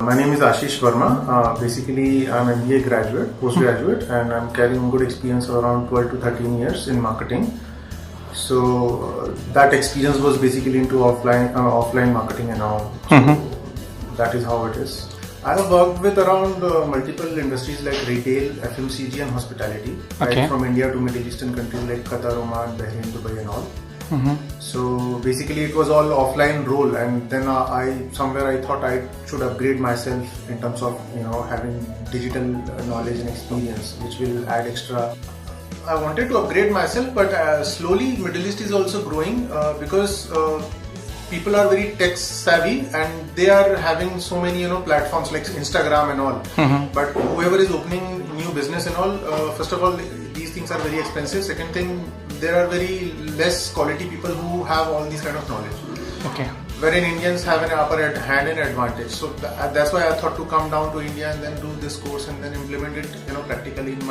My name is Ashish Verma. Basically, I'm an MBA graduate, postgraduate, and I'm carrying good experience of around 12 to 13 years in marketing. So that experience was basically into offline marketing and all. So that is how it is. I have worked with around multiple industries like retail, FMCG, and hospitality. Okay. Right from India to Middle Eastern countries like Qatar, Oman, Bahrain, Dubai, and all. So basically, it was all offline role, and then I thought I should upgrade myself in terms of having digital knowledge and experience, which will add extra. I wanted to upgrade myself, but slowly Middle East is also growing because people are very tech savvy and they are having so many platforms like Instagram and all. But whoever is opening new business and all, first of all, these things are very expensive. Second thing, there are very less quality people who have all these kind of knowledge. Okay. Wherein Indians have an upper hand and advantage. So that's why I thought to come down to India and then do this course and then implement it practically in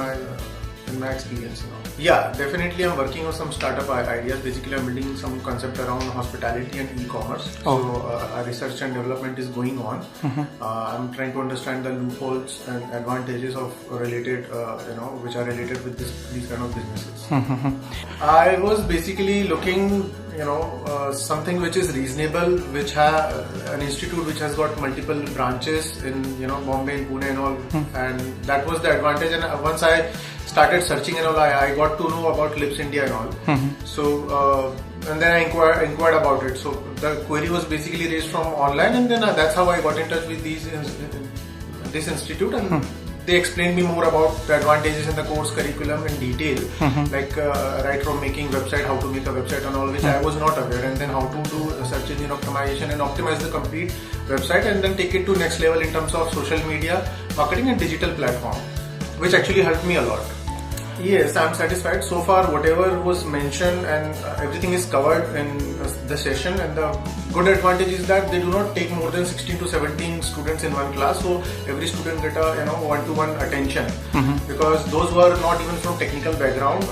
my experience. Yeah, definitely I'm working on some startup ideas. Basically, I'm building some concept around hospitality and e-commerce. So research and development is going on. I'm trying to understand the loopholes and advantages of related, which are related with these kind of businesses. I was basically looking, something which is reasonable, which has an institute which has got multiple branches in, Bombay and Pune and all, and that was the advantage. And once I started searching and all, I got to know about Lips India and all. So and then I inquired about it. So the query was basically raised from online, and then that's how I got in touch with this institute, and they explained me more about the advantages in the course curriculum in detail, like right from making website, how to make a website and all, which I was not aware, and then how to do search engine optimization and optimize the complete website, and then take it to next level in terms of social media marketing and digital platform, which actually helped me a lot. Yes, I'm satisfied. So far, whatever was mentioned and everything is covered in the session, and the good advantage is that they do not take more than 16 to 17 students in one class, so every student get a one-to-one attention. Because those who are not even from technical background,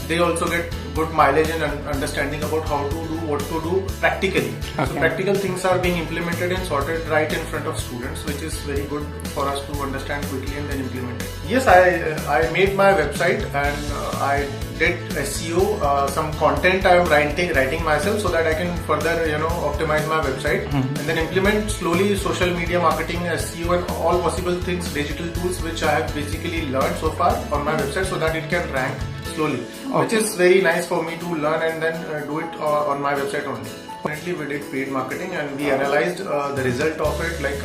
they also get good mileage and understanding about how to do what to do practically. So practical things are being implemented and sorted right in front of students, which is very good for us to understand quickly and then implement it. Yes, I made my website and I did SEO, some content I am writing myself so that I can further optimize my website and then implement slowly social media marketing, SEO and all possible things, digital tools which I have basically learned so far on my website so that it can rank slowly, which is very nice for me to learn and then do it on my website only. Definitely we did paid marketing and we analyzed the result of it, like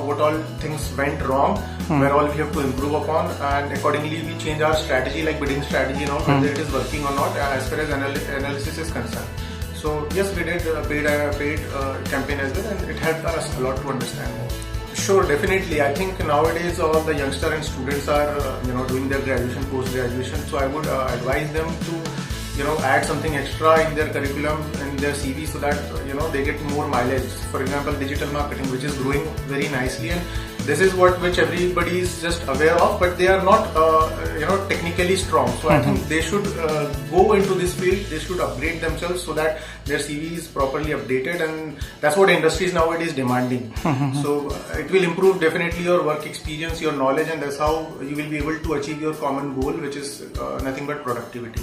what all things went wrong, where all we have to improve upon, and accordingly we change our strategy, like bidding strategy and all, whether it is working or not as far as analysis is concerned. So yes, we did a paid campaign as well, and it helped us a lot to understand more. Sure, definitely. I think nowadays all the youngsters and students are doing their graduation, post-graduation. So I would advise them to add something extra in their curriculum and their CV so that they get more mileage. For example, digital marketing, which is growing very nicely, and this is which everybody is just aware of, but they are not technically strong. So I think they should go into this field. They should upgrade themselves so that their CV is properly updated, and that's what industry is nowadays demanding. So it will improve definitely your work experience, your knowledge, and that's how you will be able to achieve your common goal, which is nothing but productivity.